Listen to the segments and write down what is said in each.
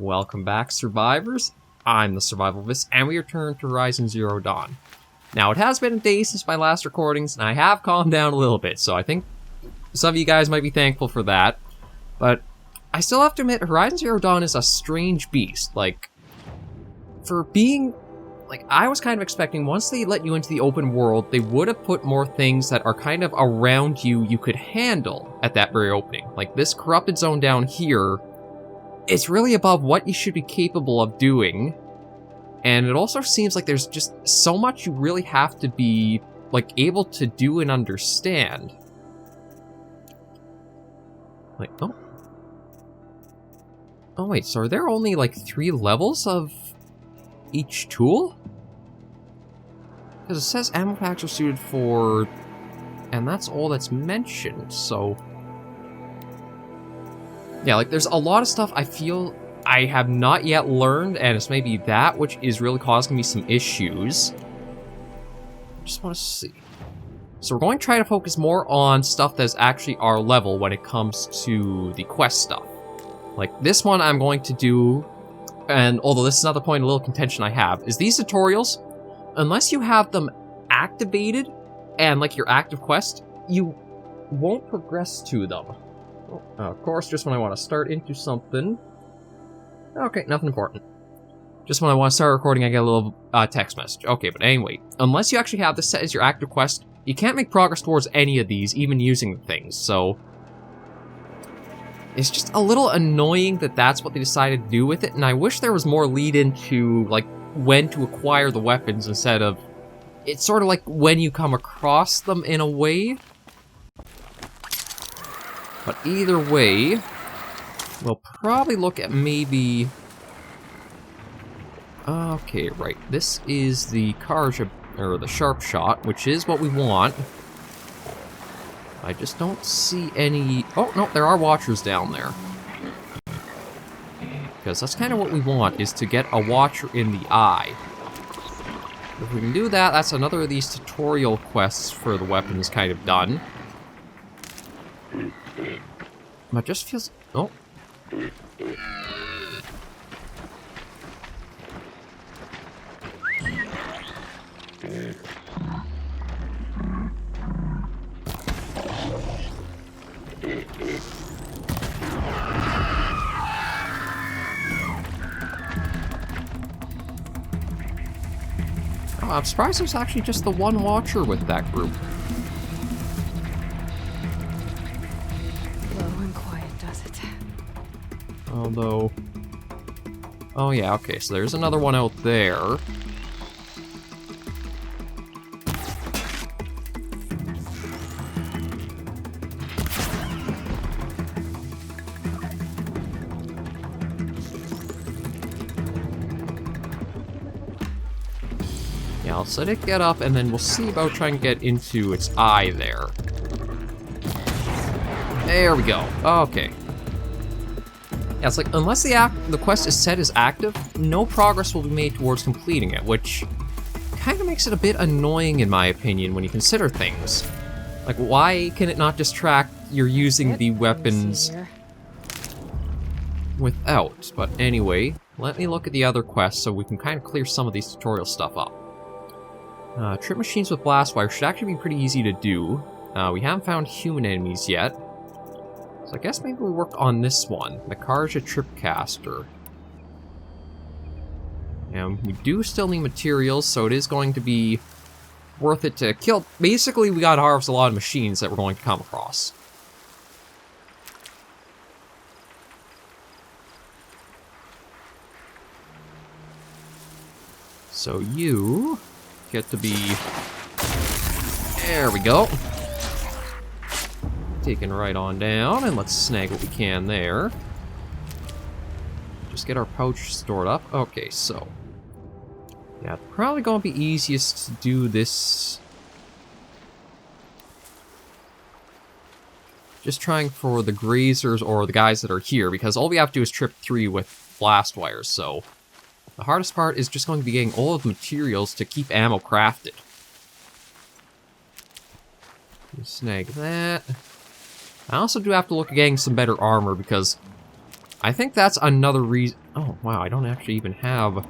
Welcome back, survivors. I'm the SurvivalVis, and we return to Horizon Zero Dawn. Now, it has been a day since my last recordings, and I have calmed down a little bit, so I think some of you guys might be thankful for that. But I still have to admit, Horizon Zero Dawn is a strange beast. For being... I was kind of expecting once they let you into the open world, they would have put more things that are kind of around you could handle at that very opening. Like, this corrupted zone down here, it's really above what you should be capable of doing. And it also seems like there's just so much you really have to be, able to do and understand. Oh wait, so are there only, 3 levels of each tool? Because it says ammo packs are suited for... and that's all that's mentioned, so... yeah, there's a lot of stuff I feel I have not yet learned, and it's maybe that which is really causing me some issues. I just want to see. So we're going to try to focus more on stuff that's actually our level when it comes to the quest stuff. This one I'm going to do, and although this is another point of little contention I have, is these tutorials, unless you have them activated and your active quest, you won't progress to them. Of course, just when I want to start into something. Okay, nothing important. Just when I want to start recording, I get a little text message. Okay, but anyway, unless you actually have this set as your active quest, you can't make progress towards any of these, even using the things, so... it's just a little annoying that that's what they decided to do with it, and I wish there was more lead into, when to acquire the weapons instead of... it's sort of when you come across them in a way. But either way, we'll probably look at maybe... okay, right. This is the or the sharp shot, which is what we want. I just don't see any... oh, no, there are watchers down there. Because that's kind of what we want, is to get a watcher in the eye. If we can do that, that's another of these tutorial quests for the weapons kind of done. But it just feels... oh. I'm surprised there's actually just the one watcher with that group. Low and quiet does it. Although... oh yeah, okay, so there's another one out there. Yeah, I'll let it get up, and then we'll see about trying to get into its eye there. There we go. Okay. Yeah, it's unless the quest is set as active, no progress will be made towards completing it, which kind of makes it a bit annoying in my opinion when you consider things. Why can it not just track you're using the weapons without? But anyway, let me look at the other quests so we can kind of clear some of these tutorial stuff up. Trip machines with blast wire should actually be pretty easy to do. We haven't found human enemies yet. So I guess maybe we'll work on this one, the Karja Tripcaster. And we do still need materials, so it is going to be worth it to kill. Basically, we gotta harvest a lot of machines that we're going to come across. So you get to be... there we go. Taken right on down, and let's snag what we can there. Just get our pouch stored up. Okay, so... yeah, probably gonna be easiest to do this... just trying for the grazers or the guys that are here, because all we have to do is trip 3 with blast wires, so... the hardest part is just going to be getting all of the materials to keep ammo crafted. Snag that. I also do have to look at getting some better armor, because I think that's another reason... Oh, wow, I don't actually even have...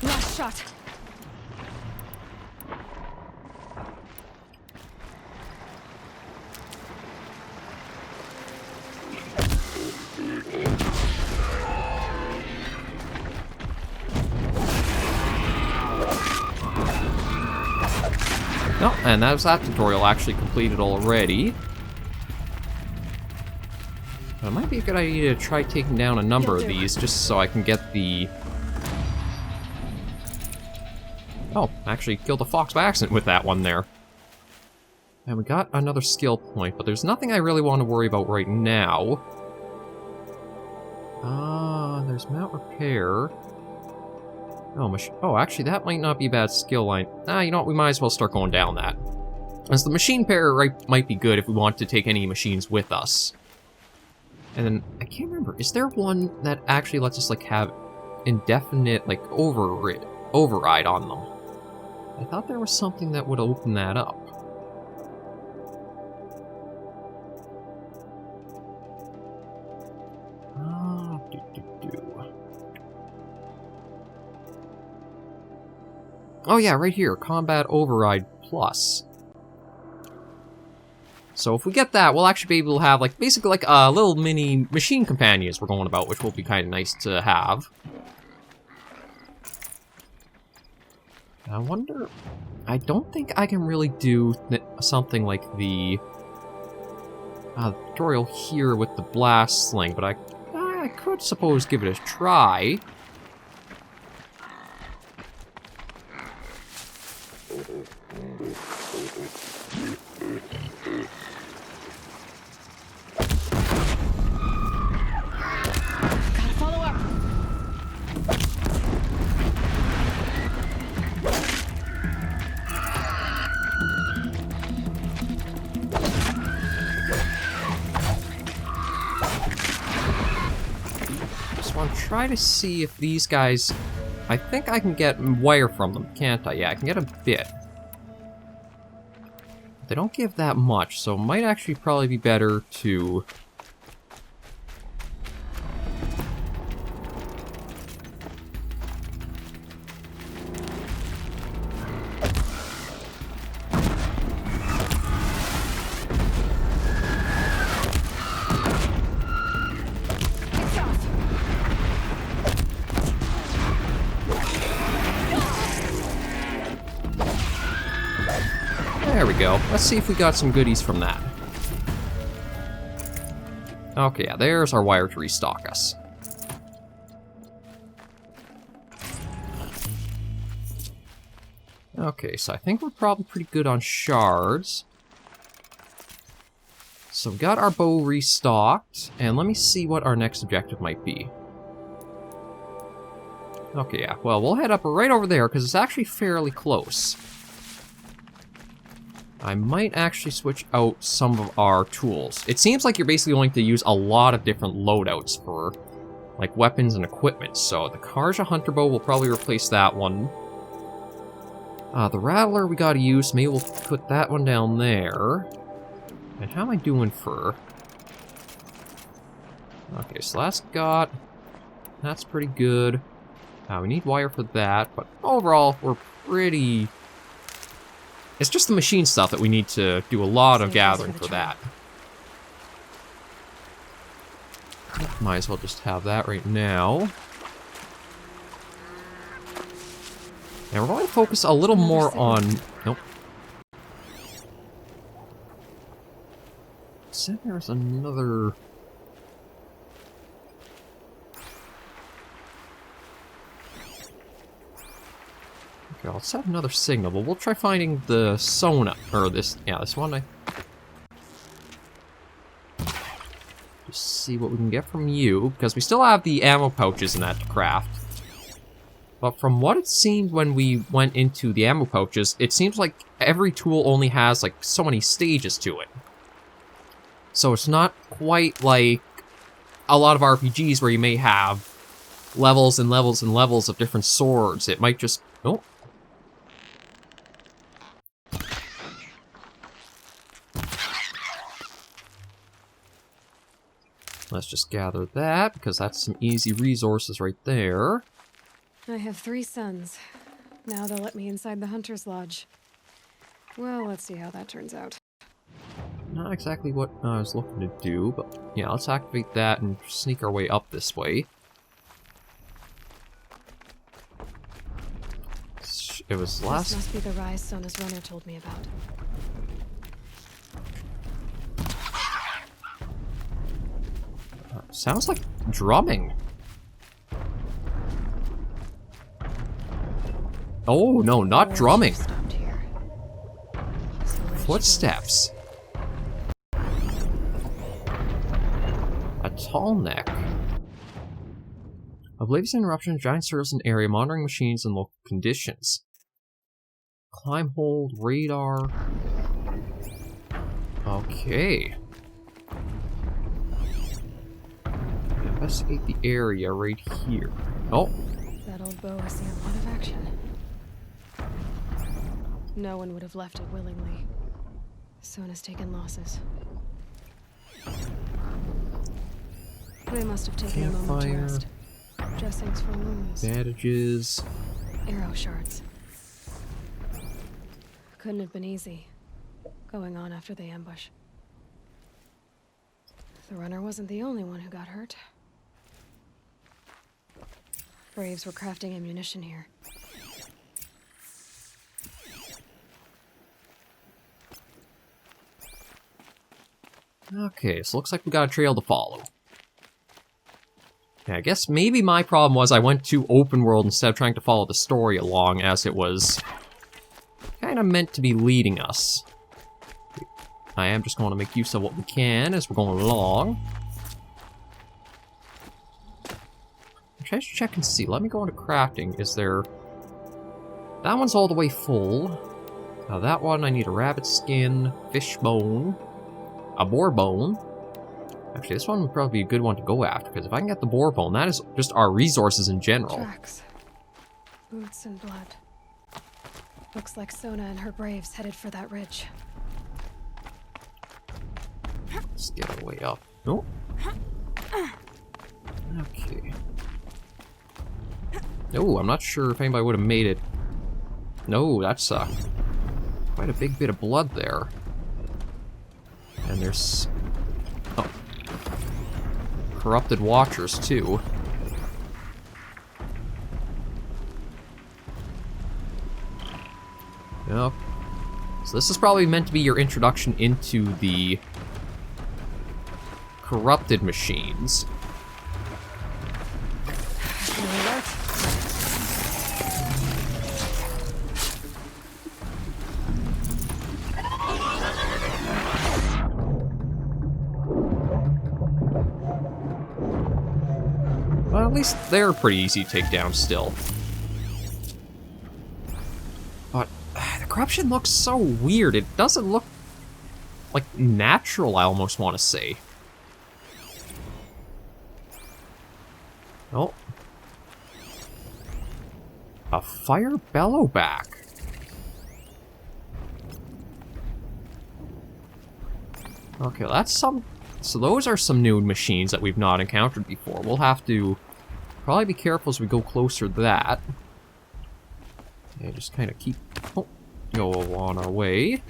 Last shot. No, and that was that tutorial actually completed already. But it might be a good idea to try taking down a number of these just so I can get the... Oh, actually killed a fox by accident with that one there. And we got another skill point, but there's nothing I really want to worry about right now. There's mount repair. Oh, actually, that might not be a bad skill line. You know what? We might as well start going down that. As the machine repair might be good if we want to take any machines with us. And then, I can't remember, is there one that actually lets us, like, have indefinite, like, override on them? I thought there was something that would open that up. Oh yeah, right here, Combat Override Plus. So if we get that, we'll actually be able to have, like, basically like little mini machine companions we're going about, which will be kind of nice to have. I wonder... I don't think I can really do something like the tutorial here with the blast sling, but I could suppose give it a try. Gotta follow up. Just want to try to see if these guys... I think I can get wire from them, can't I? Yeah, I can get a bit. They don't give that much, so it might actually probably be better to... There we go. Let's see if we got some goodies from that. Okay, yeah, there's our wire to restock us. Okay, so I think we're probably pretty good on shards. So we got our bow restocked, and let me see what our next objective might be. Okay, yeah, well, we'll head up right over there, because it's actually fairly close. I might actually switch out some of our tools. It seems like you're basically going to use a lot of different loadouts for, like, weapons and equipment. So the Karja Hunter Bow will probably replace that one. The Rattler we gotta use. Maybe we'll put that one down there. And how am I doing for... Okay, so that's got... That's pretty good. We need wire for that, but overall, we're pretty... It's just the machine stuff that we need to do a lot of gathering for that. Might as well just have that right now. And we're going to focus a little more on... Nope. Said there's another... Okay, I'll set another signal, but we'll try finding the Sona, or this, yeah, this one. Just see what we can get from you, because we still have the ammo pouches in that to craft. But from what it seemed when we went into the ammo pouches, it seems like every tool only has, like, so many stages to it. So it's not quite like a lot of RPGs where you may have levels and levels and levels of different swords. It might just... Oh. Let's just gather that, because that's some easy resources right there. I have 3 sons. Now they'll let me inside the Hunter's Lodge. Well, let's see how that turns out. Not exactly what I was looking to do, but yeah, let's activate that and sneak our way up this way. It was last... This must be the rise Sona's runner told me about. Sounds like drumming. Oh, no, not drumming. Stopped here. So where did she go Footsteps. A tall neck. Oblivious interruption, giant circles in area, monitoring machines and local conditions. Climb hold, radar. Okay. Investigate the area right here. Oh. That old bow has seen a lot of action. No one would have left it willingly. Sona's taken losses. They must have taken a moment to rest. Dressings for wounds. Bandages. Arrow shards. Couldn't have been easy, going on after the ambush. The runner wasn't the only one who got hurt. Braves were crafting ammunition here. Okay, so looks like we got a trail to follow. Yeah, I guess maybe my problem was I went to open world instead of trying to follow the story along, as it was kind of meant to be leading us. I am just going to make use of what we can as we're going along. Actually, I should check and see. Let me go into crafting. Is there... That one's all the way full. Now that one, I need a rabbit skin, fish bone, a boar bone. Actually, this one would probably be a good one to go after, because if I can get the boar bone, that is just our resources in general. Tracks. Boots and blood. Looks like Sona and her braves headed for that ridge. Let's get our way up. Oh. Okay. Oh, I'm not sure if anybody would have made it. No, that's quite a big bit of blood there. And there's... Oh. Corrupted watchers, too. Yep. So this is probably meant to be your introduction into the corrupted machines. Well, at least they're pretty easy to take down still. But the corruption looks so weird. It doesn't look like natural, I almost want to say. Oh. A fire bellowback. Okay, that's some... So those are some new machines that we've not encountered before. We'll have to probably be careful as we go closer to that. And just kind of keep... Oh, go on our way.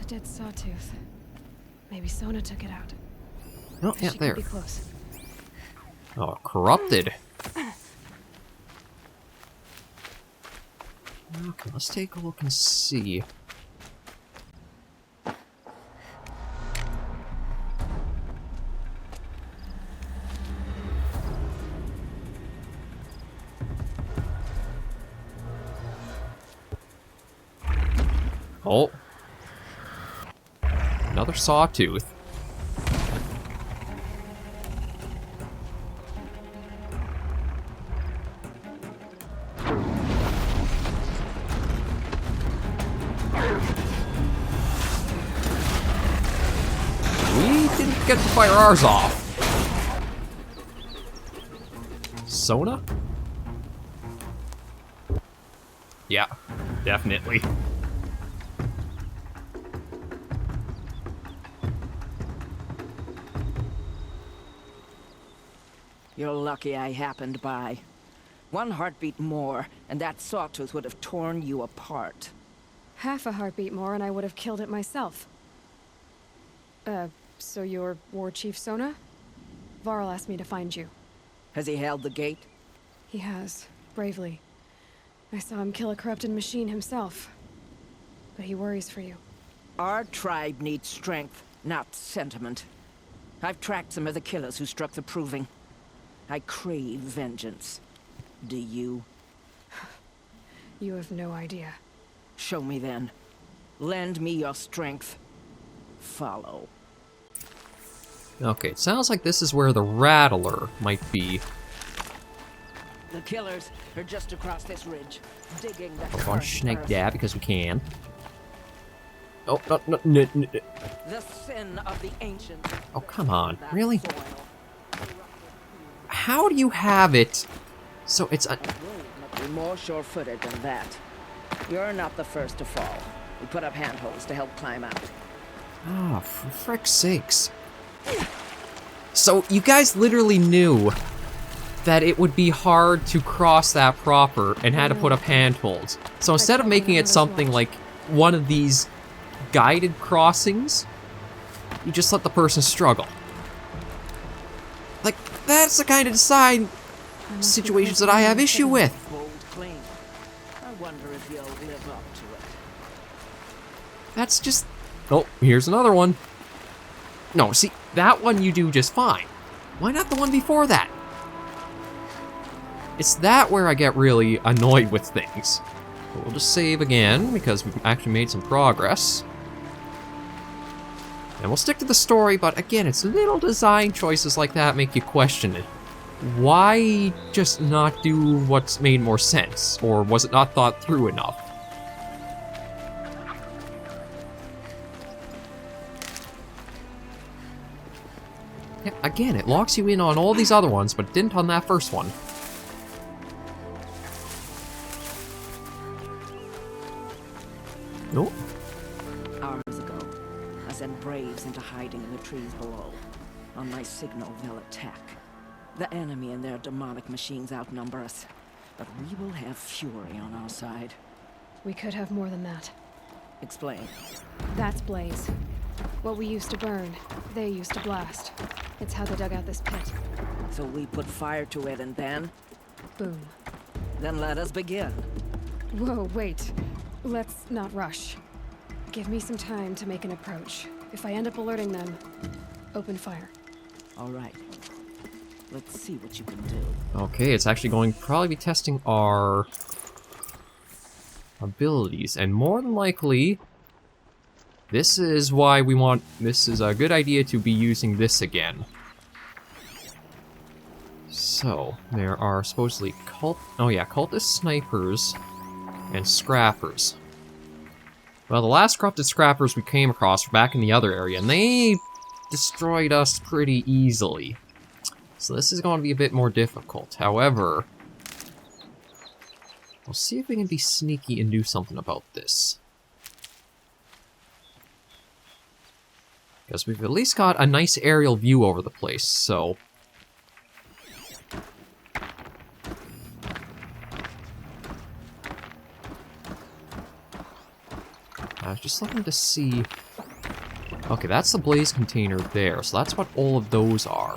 A dead sawtooth. Maybe Sona took it out. Oh, yeah, She there. could be close. Oh, corrupted. Okay, let's take a look and see. Oh. Another sawtooth. We didn't get to fire ours off. persona? Yeah, definitely. You're lucky I happened by. One heartbeat more, and that sawtooth would have torn you apart. Half a heartbeat more and I would have killed it myself. So you're War Chief Sona? Varl asked me to find you. Has he held the gate? He has, bravely. I saw him kill a corrupted machine himself. But he worries for you. Our tribe needs strength, not sentiment. I've tracked some of the killers who struck the Proving. I crave vengeance. Do you? You have no idea. Show me then. Lend me your strength. Follow. Okay, it sounds like this is where the Rattler might be. The killers are just across this ridge, digging the We're going to cursed snake earth. that because we can. Oh, no. The sin of the ancients. Oh, come on. That Really? soil. How do you have it? So it's a... Road must be more sure-footed than that. You're not the first to fall. We put up handholds to help climb out. Oh, for frick's sakes. So you guys literally knew that it would be hard to cross that proper and had to put up handholds. So instead of making it something like one of these guided crossings, you just let the person struggle. Like, that's the kind of design situations that I have issue with. Bold claim. I wonder if you'll live up to it. That's just... Oh, here's another one. No, see, that one you do just fine. Why not the one before that? It's that where I get really annoyed with things. But we'll just save again, because we've actually made some progress. And we'll stick to the story, but again, it's little design choices like that make you question it. Why just not do what's made more sense? Or was it not thought through enough? Yeah, again, it locks you in on all these other ones, but it didn't on that first one. Nope. Hours ago, I sent Braves into hiding in the trees below. On my signal, they'll attack. The enemy and their demonic machines outnumber us, but we will have fury on our side. We could have more than that. Explain. That's Blaze. What we used to burn, they used to blast. It's how they dug out this pit. So we put fire to it and then? Boom. Then let us begin. Whoa, wait. Let's not rush. Give me some time to make an approach. If I end up alerting them, open fire. All right. Let's see what you can do. Okay, it's actually going to probably be testing our abilities, and more than likely, this is why we want, this is a good idea to be using this again. So, there are supposedly cultist snipers and scrappers. Well, the last corrupted scrappers we came across were back in the other area, and they destroyed us pretty easily. So this is going to be a bit more difficult. However, we'll see if we can be sneaky and do something about this. Because we've at least got a nice aerial view over the place, so... I was just looking to see... Okay, that's the blaze container there, so that's what all of those are.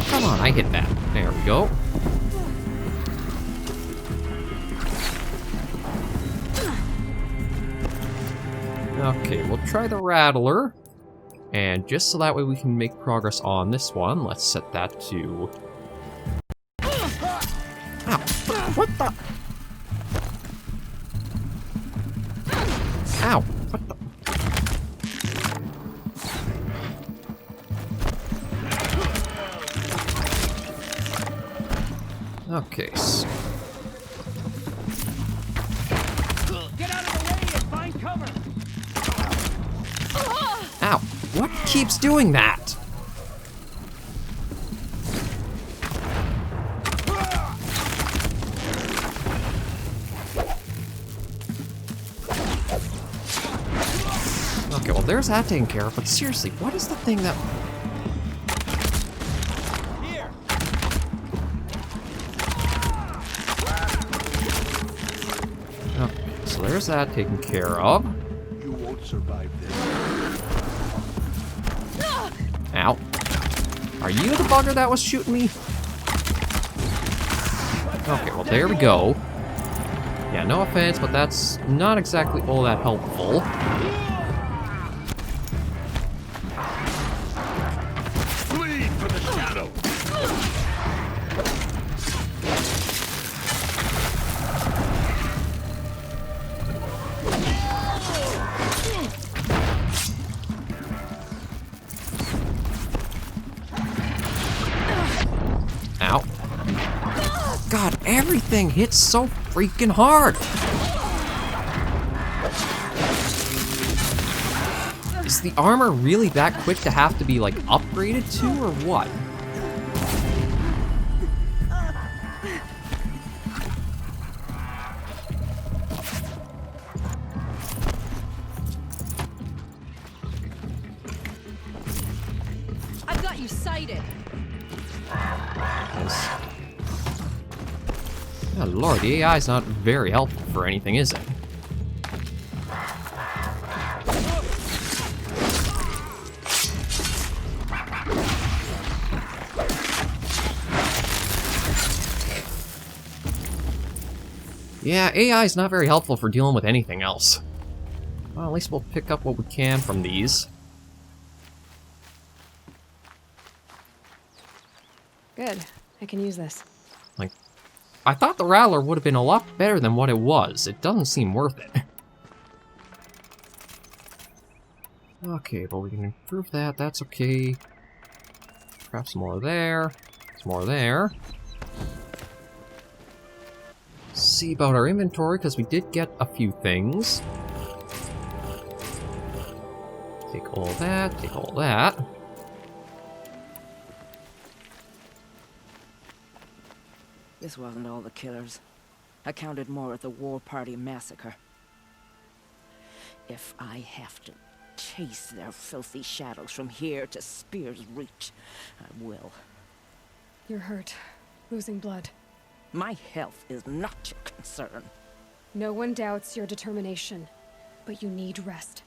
Come on, I hit that. There we go. Okay, we'll try the Rattler. And just so that way we can make progress on this one, let's set that to... Ow! What the? Ow! What the? Okay. Get out of the way and find cover. Ow! What keeps doing that? Okay, well there's that taken care of, but seriously, what is the thing that... Here. Okay, so there's that taken care of. You won't survive this. Ow. Are you the bugger that was shooting me? Okay, well there we go. Yeah, no offense, but that's not exactly all that helpful. Flee for the shadow. Ow. God, everything hits so freaking hard! Is the armor really that quick to have to be, like, upgraded to, or what? I've got you sighted. Oh lord, the AI is not very helpful for anything, is it? Yeah, AI is not very helpful for dealing with anything else. Well, at least we'll pick up what we can from these. Good. I can use this. Like, I thought the Rattler would have been a lot better than what it was. It doesn't seem worth it. Okay, but we can improve that. That's okay. Perhaps some more there. Some more there. See about our inventory, because we did get a few things. Take all that, take all that. This wasn't all the killers. I counted more at the War Party massacre. If I have to chase their filthy shadows from here to Spear's Reach, I will. You're hurt. Losing blood. My health is not your concern. No one doubts your determination, but you need rest.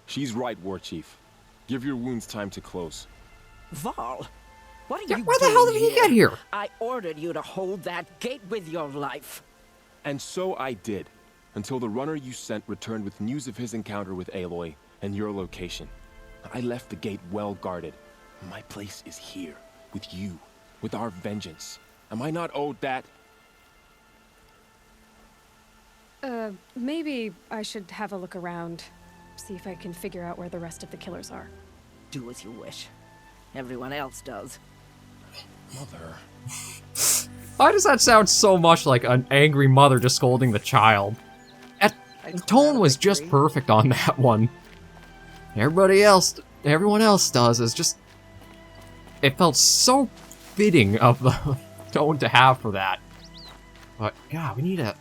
She's right, War Chief. Give your wounds time to close. Varl, what are Yeah, you where the doing hell did he get here? I ordered you to hold that gate with your life. And so I did, until the runner you sent returned with news of his encounter with Aloy and your location. I left the gate well guarded. My place is here, with you, with our vengeance. Am I not owed that? Maybe I should have a look around. See if I can figure out where the rest of the killers are. Do as you wish. Everyone else does. Mother. Why does that sound so much like an angry mother just scolding the child? The tone was just perfect on that one. Everyone else does. Is just... It felt so fitting of the tone to have for that. But, yeah, we need to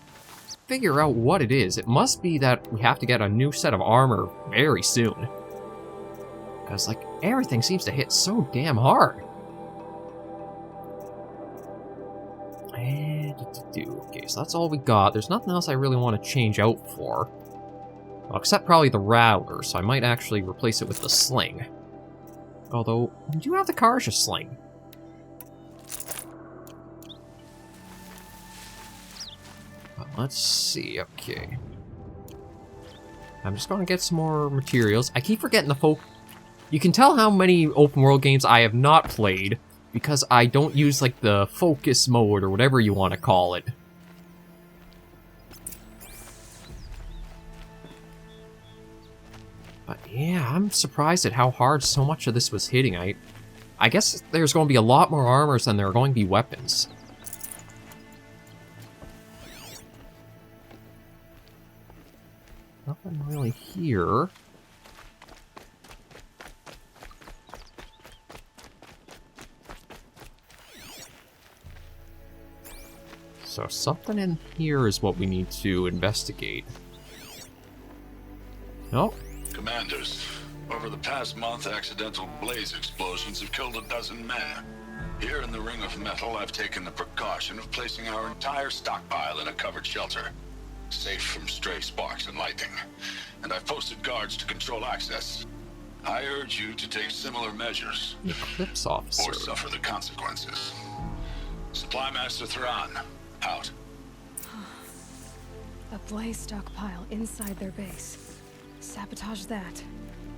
figure out what it is. It must be that we have to get a new set of armor very soon. Because, like, everything seems to hit so damn hard. Okay, so that's all we got. There's nothing else I really want to change out for. Well, except probably the Rattler, so I might actually replace it with the Sling. Although, we do have the Karja Sling. Well, let's see, okay. I'm just going to get some more materials. I keep forgetting the folk... You can tell how many open world games I have not played because I don't use, like, the focus mode or whatever you want to call it. But yeah, I'm surprised at how hard so much of this was hitting. I guess there's going to be a lot more armors than there are going to be weapons. Nothing really here. So something in here is what we need to investigate. Nope. Commanders, over the past month, accidental blaze explosions have killed 12 men. Here in the Ring of Metal, I've taken the precaution of placing our entire stockpile in a covered shelter, safe from stray sparks and lightning. And I've posted guards to control access. I urge you to take similar measures. Eclipse officer. Or suffer the consequences. Supply Master Thran, out. A blaze stockpile inside their base. Sabotage that,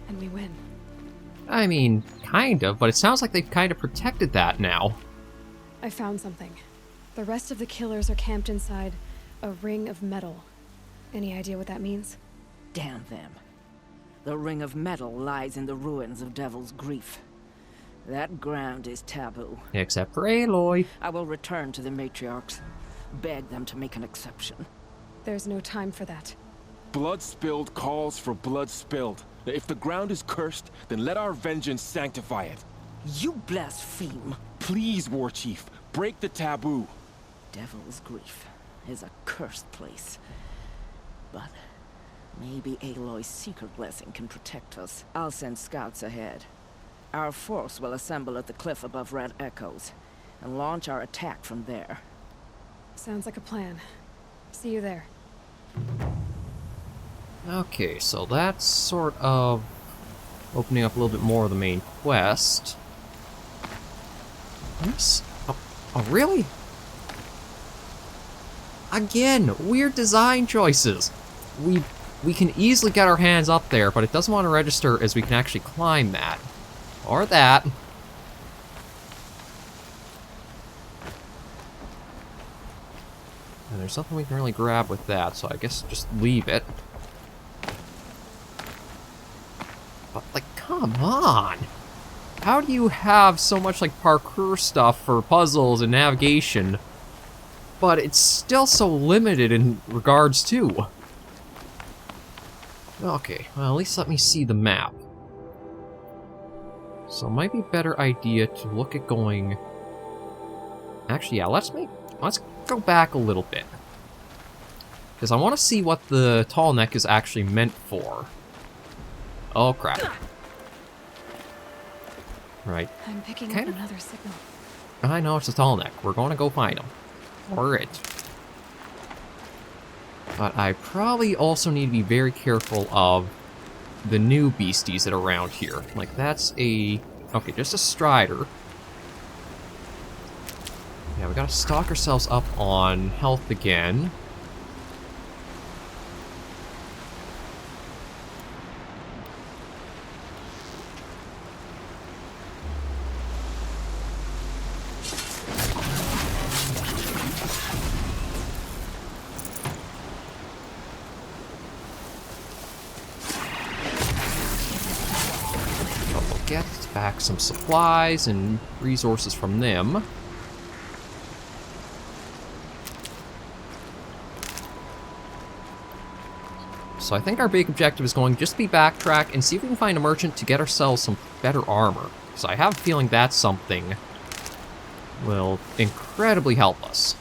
and we win. I mean, kind of, but it sounds like they've kind of protected that now. I found something. The rest of the killers are camped inside a ring of metal. Any idea what that means? Damn them. The Ring of Metal lies in the ruins of Devil's Grief. That ground is taboo. Except for Aloy. I will return to the matriarchs. Beg them to make an exception. There's no time for that. Blood spilled calls for blood spilled. If the ground is cursed, then let our vengeance sanctify it. You blaspheme. Please, War Chief, break the taboo. Devil's Grief is a cursed place. But maybe Aloy's secret blessing can protect us. I'll send scouts ahead. Our force will assemble at the cliff above Red Echoes and launch our attack from there. Sounds like a plan. See you there. Okay, so that's sort of opening up a little bit more of the main quest. Oops. Oh, really? Again, weird design choices. We can easily get our hands up there, but it doesn't want to register as we can actually climb that. Or that. And there's nothing we can really grab with that, so I guess just leave it. But, like, come on! How do you have so much, like, parkour stuff for puzzles and navigation, but it's still so limited in regards to? Okay, well, at least let me see the map. So it might be a better idea to look at going... Actually, yeah, let's go back a little bit. Because I want to see what the tall neck is actually meant for. Oh, crap. Right. I'm picking up another signal. I know it's a tall neck. We're going to go find him. Or it. But I probably also need to be very careful of the new beasties that are around here. Like, that's a... Okay, just a strider. Yeah, we gotta stock ourselves up on health again. Get back some supplies and resources from them. So I think our big objective is going to just be backtrack and see if we can find a merchant to get ourselves some better armor. So I have a feeling that's something will incredibly help us.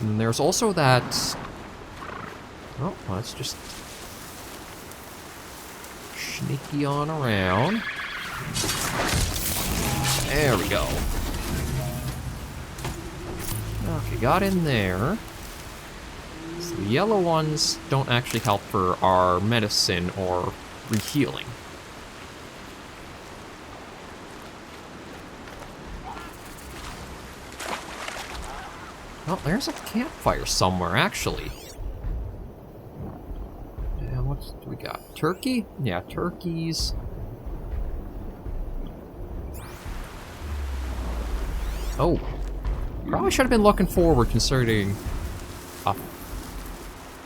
And there's also that... Oh, let's just sneaky on around. There we go. Okay, got in there. So the yellow ones don't actually help for our medicine or rehealing. Oh, there's a campfire somewhere, actually. What do we got? Turkey? Yeah, turkeys. Oh. Probably should have been looking forward considering a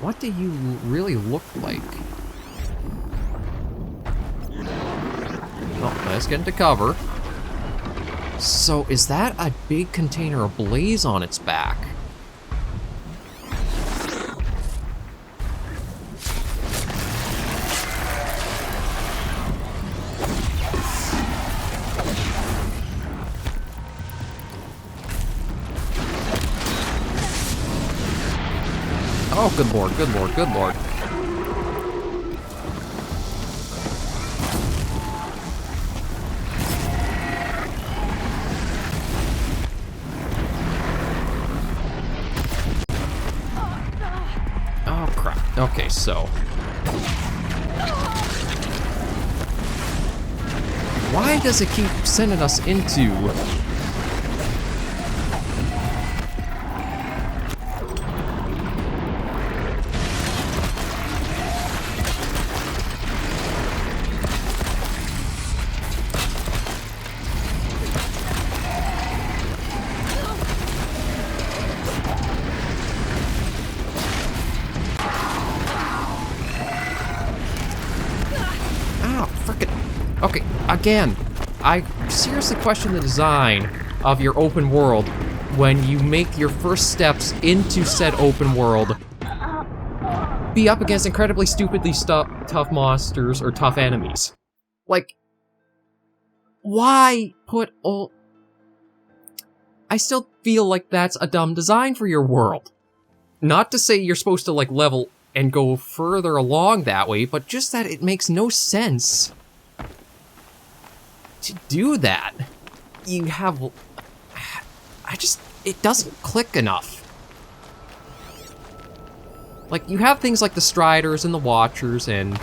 What do you really look like? Oh, let's get into cover. So, is that a big container ablaze on its back? Oh, good lord, good lord, good lord. Oh, crap. Okay, so. Why does it keep sending us into... Okay, again, I seriously question the design of your open world when you make your first steps into said open world be up against incredibly stupidly tough monsters or tough enemies. Like, why put all... I still feel like that's a dumb design for your world. Not to say you're supposed to, like, level and go further along that way, but just that it makes no sense to do that. You have... it doesn't click enough. Like, you have things like the Striders and the Watchers and...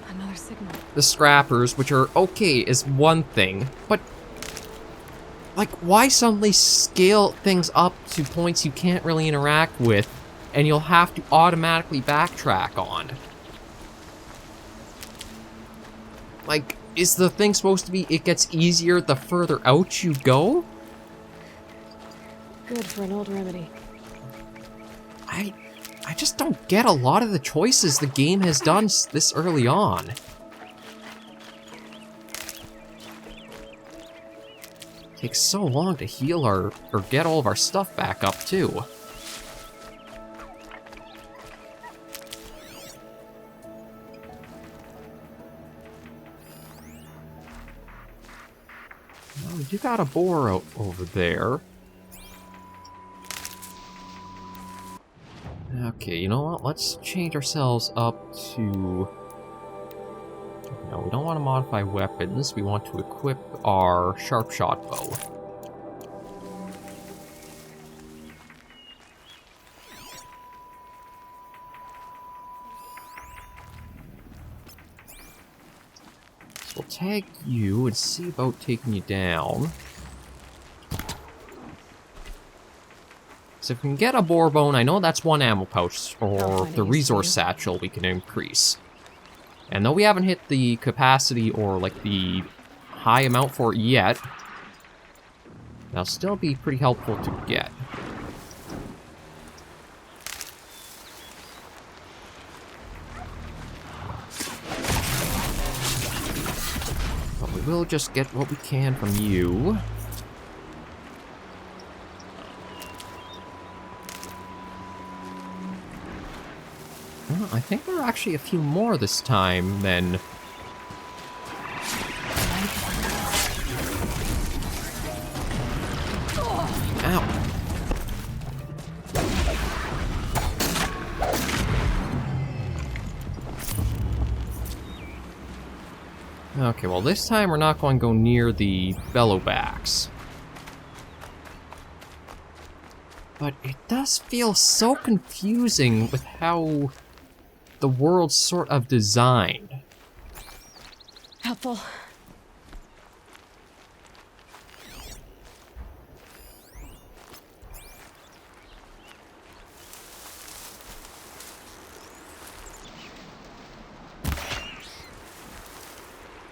Another signal. The Scrappers, which are okay, is one thing, but... Like, why suddenly scale things up to points you can't really interact with, and you'll have to automatically backtrack on? Like, is the thing supposed to be it gets easier the further out you go? Good for an old remedy. I just don't get a lot of the choices the game has done this early on. Takes so long to heal or get all of our stuff back up, too. Well, we do got a boar out over there. Okay, you know what? Let's change ourselves up to... No, we don't want to modify weapons. We want to equip our sharp shot bow. So we'll tag you and see about taking you down. So if we can get a boar bone, I know that's one ammo pouch, or the resource satchel we can increase. And though we haven't hit the capacity or like the high amount for it yet, that'll still be pretty helpful to get. But we will just get what we can from you. Well, I think there are actually a few more this time than... Ow. Okay, well this time we're not going to go near the bellowbacks. But it does feel so confusing with how the world's sort of designed. Helpful.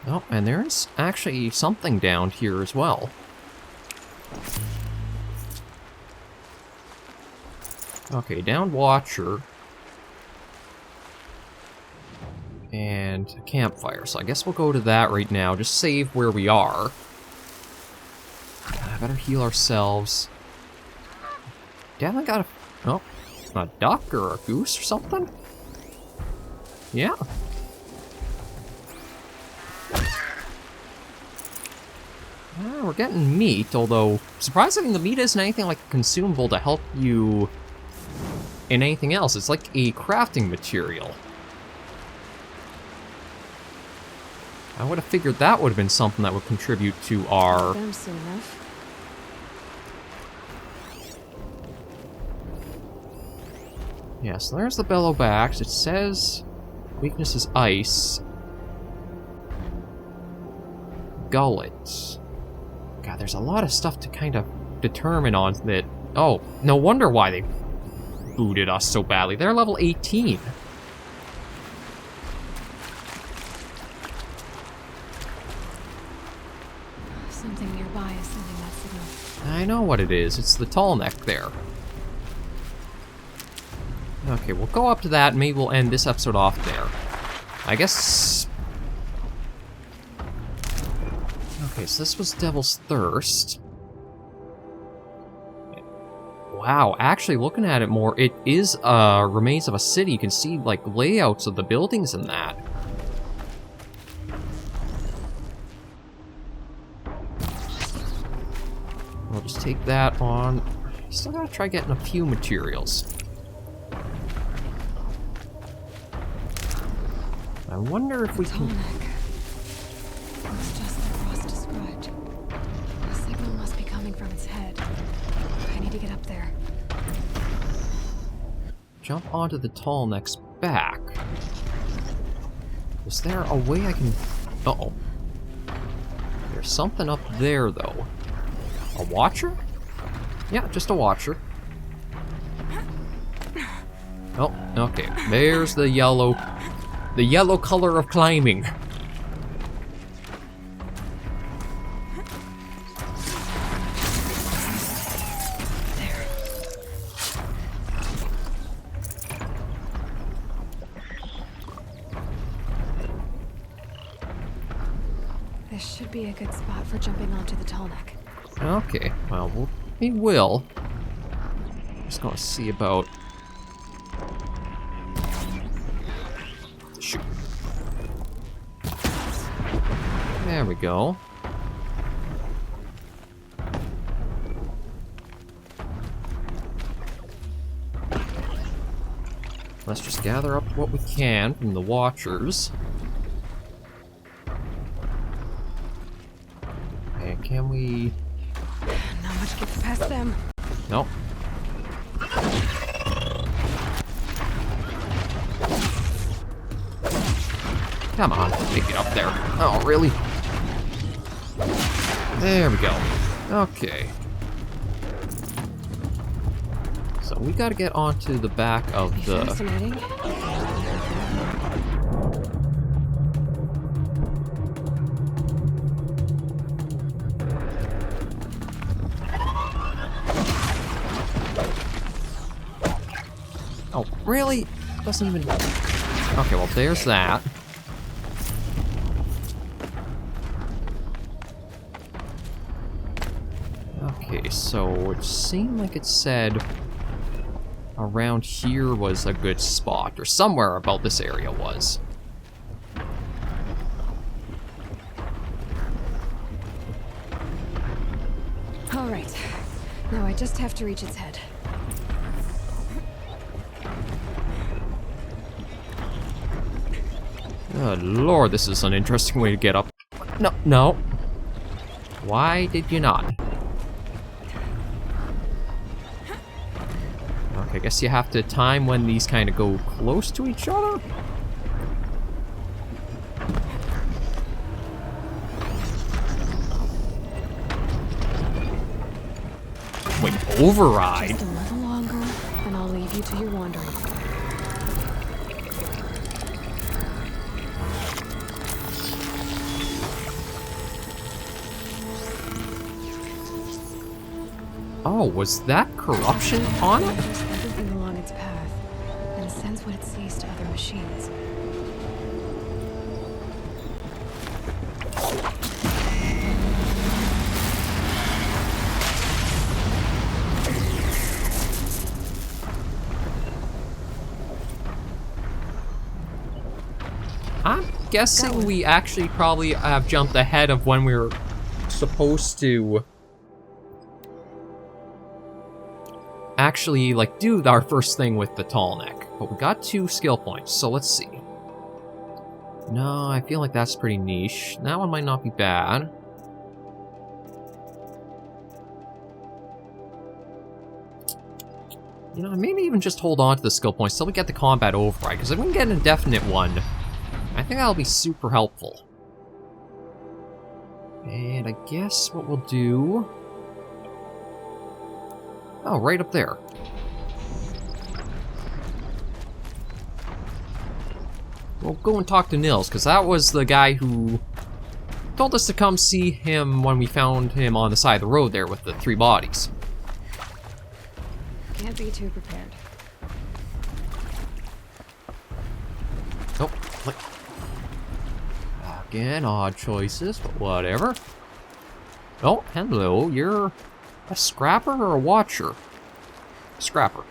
Oh, and there's actually something down here as well. Okay, downed Watcher. And a campfire, so I guess we'll go to that right now. Just save where we are. I better heal ourselves. Definitely got a duck or a goose or something? Yeah. We're getting meat, although surprisingly the meat isn't anything like a consumable to help you in anything else. It's like a crafting material. I would have figured that would have been something that would contribute to our... Them soon enough. Yeah, so there's the bellowbacks. It says weakness is ice. Gullet. God, there's a lot of stuff to kind of determine on that. Oh, no wonder why they booted us so badly. They're level 18. Something nearby is sending that signal. I know what it is. It's the tall neck there. Okay, we'll go up to that and maybe we'll end this episode off there. I guess... Okay, so this was Devil's Thirst. Wow, actually looking at it more, it is remains of a city. You can see like layouts of the buildings in that. We'll just take that on. Still gotta try getting a few materials. I wonder if we can... It's just like Ross described. The signal must be coming from its head. I need to get up there. Jump onto the tall neck's back. Is there a way I can... Uh-oh. There's something up there, though. A watcher? Yeah, just a watcher. Oh, okay. There's the yellow... The yellow color of climbing. There. This should be a good spot for jumping onto the tall neck. Okay, well, we will. Just gonna see about... Shoot. There we go. Let's just gather up what we can from the Watchers. And can we... Not much gets past them. Nope. Come on, make it up there. Oh, really? There we go. Okay. So we gotta get onto the back of the... Fascinating. Oh, really? Doesn't even... Okay, well, there's that. Okay, so it seemed like it said around here was a good spot, or somewhere about this area was. All right. Now I just have to reach its head. Oh, Lord, this is an interesting way to get up. No, no. Why did you not? Okay, I guess you have to time when these kind of go close to each other. Wait, override? Just a little longer, and I'll leave you to your wandering. Oh, was that corruption on it? Just everything sends what it sees to other machines. I'm guessing we actually probably have jumped ahead of when we were supposed to actually, like, do our first thing with the tall neck. But we got 2 skill points, so let's see. No, I feel like that's pretty niche. That one might not be bad. You know, maybe even just hold on to the skill points till we get the combat override, because if we can get an indefinite one, I think that'll be super helpful. And I guess what we'll do... Oh, right up there. We'll go and talk to Nils, because that was the guy who told us to come see him when we found him on the side of the road there with the 3 bodies. Can't be too prepared. Oh, look. Again, odd choices, but whatever. Oh, hello, you're a scrapper or a watcher? Scrapper.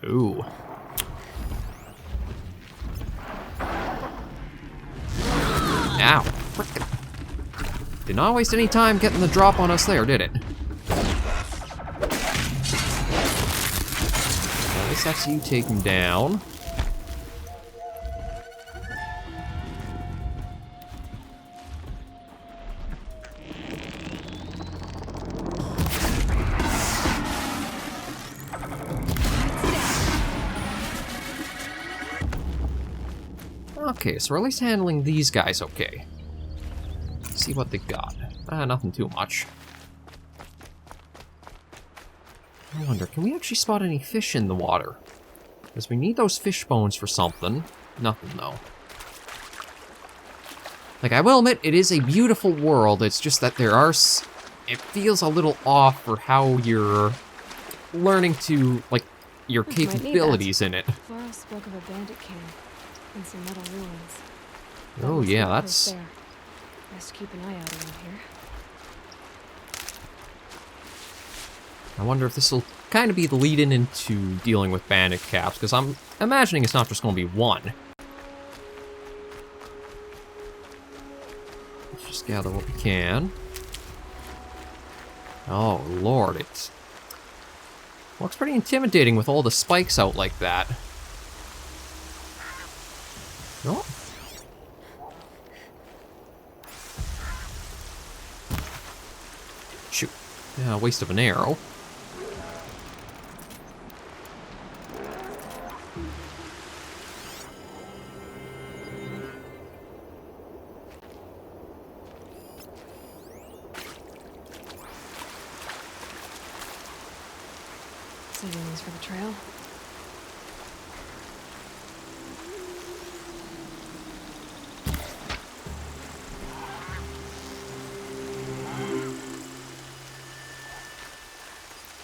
Ooh. Ow. Frickin'. Did not waste any time getting the drop on us there, did it? At least that's you take him down. Okay, so we're at least handling these guys okay. Let's see what they got. Nothing too much. I wonder, can we actually spot any fish in the water? Because we need those fish bones for something. Nothing, though. Like, I will admit, it is a beautiful world. It's just that there are... It feels a little off for how you're learning to, like, your capabilities in it. Laura spoke of a bandit camp and some metal ruins. Oh, yeah, that's... There. Best keep an eye out around here. I wonder if this will kind of be the lead-in into dealing with bandit caps, because I'm imagining it's not just going to be one. Let's just gather what we can. Oh, Lord, it looks pretty intimidating with all the spikes out like that. Oh. Shoot. Yeah, waste of an arrow. Saving these for the trail.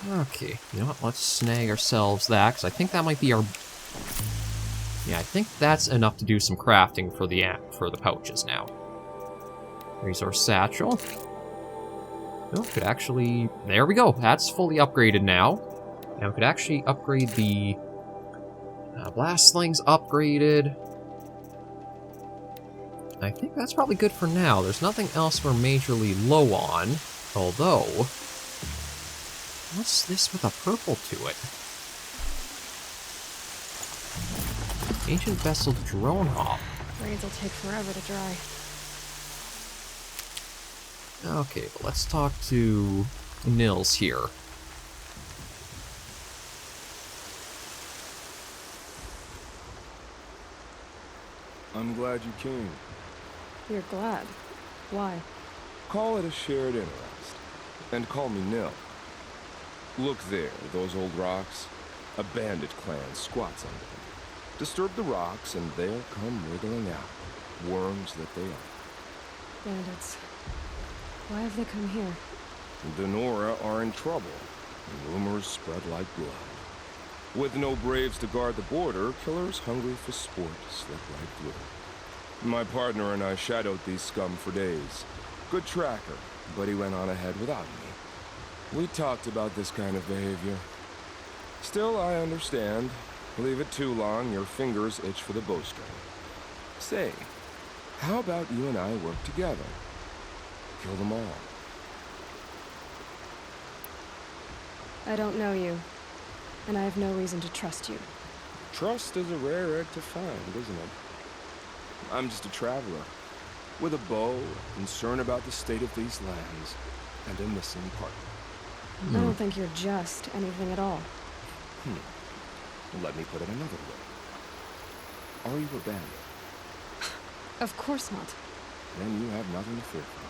Okay, you know what, let's snag ourselves that, because I think that might be our... Yeah, I think that's enough to do some crafting for the pouches now. There's our satchel. Oh, could actually... There we go, that's fully upgraded now. Now we could actually upgrade the... blast sling's upgraded. I think that's probably good for now. There's nothing else we're majorly low on, although... What's this with a purple to it? Ancient vessel drone hop. Braids will take forever to dry. Okay, but let's talk to Nils here. I'm glad you came. You're glad. Why? Call it a shared interest. And call me Nil. Look there, those old rocks. A bandit clan squats under them. Disturb the rocks and they'll come wriggling out. Worms that they are. Bandits. Why have they come here? Denora are in trouble, and rumors spread like blood. With no braves to guard the border, killers hungry for sport slip right through. My partner and I shadowed these scum for days. Good tracker, but he went on ahead without me. We talked about this kind of behavior. Still, I understand. Leave it too long, your fingers itch for the bowstring. Say, how about you and I work together? Kill them all. I don't know you, and I have no reason to trust you. Trust is a rare egg to find, isn't it? I'm just a traveler, with a bow, concerned about the state of these lands, and a missing partner. I don't think you're just anything at all. Let me put it another way. Are you a bandit? Of course not. Then you have nothing to fear from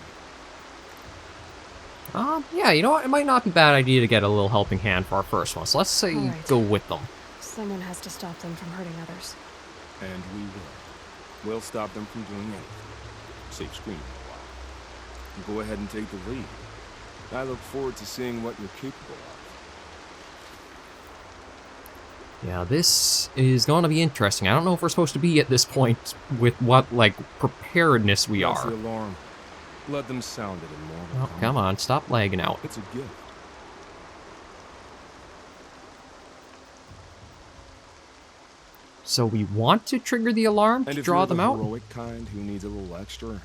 me. Yeah, you know what? It might not be a bad idea to get a little helping hand for our first one, so let's say Alright. go with them. Someone has to stop them from hurting others. And we will. We'll stop them from doing anything. Save screen for a while. Go ahead and take the lead. I look forward to seeing what you're capable of. Yeah, this is going to be interesting. I don't know if we're supposed to be at this point with what, like, preparedness we That's are. the alarm. Let them sound it in more. Oh, come on, stop lagging out. It's a gift. So we want to trigger the alarm And to if draw you're them the out? heroic kind who needs a little extra,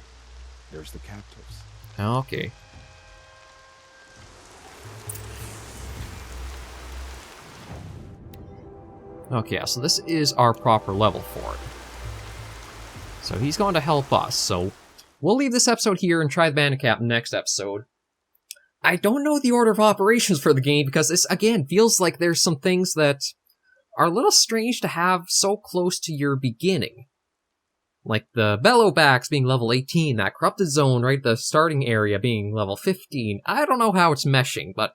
there's the captives. Okay. Okay, yeah, so this is our proper level for it. So he's going to help us, so we'll leave this episode here and try the Bandicap next episode. I don't know the order of operations for the game because this, again, feels like there's some things that are a little strange to have so close to your beginning. Like the Bellowbacks being level 18, that Corrupted Zone right at the starting area being level 15. I don't know how it's meshing, but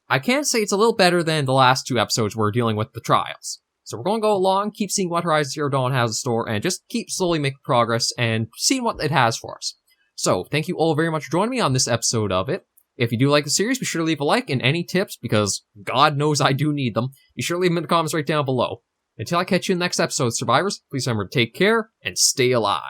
I can say it's a little better than the last two episodes where we're dealing with the trials. So we're going to go along, keep seeing what Horizon Zero Dawn has in store, and just keep slowly making progress and seeing what it has for us. So, thank you all very much for joining me on this episode of it. If you do like the series, be sure to leave a like and any tips, because God knows I do need them. Be sure to leave them in the comments right down below. Until I catch you in the next episode, survivors, please remember to take care and stay alive.